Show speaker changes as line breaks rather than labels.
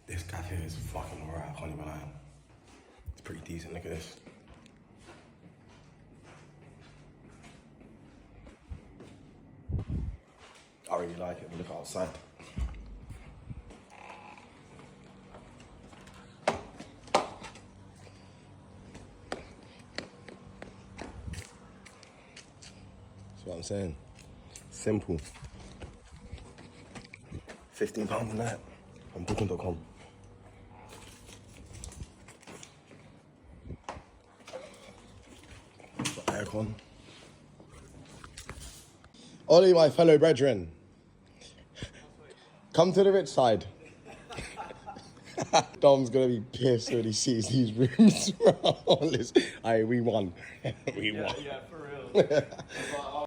This cafe is fucking alright, I can't even lie. It's pretty decent, look at this. I really like it, but look outside. That's what I'm saying. Simple. £15 a night on booking.com. Aircon. Ollie, my fellow brethren, come to the rich side. Dom's gonna be pissed when he sees these rooms. Aye, we won. We won.
Yeah, for real.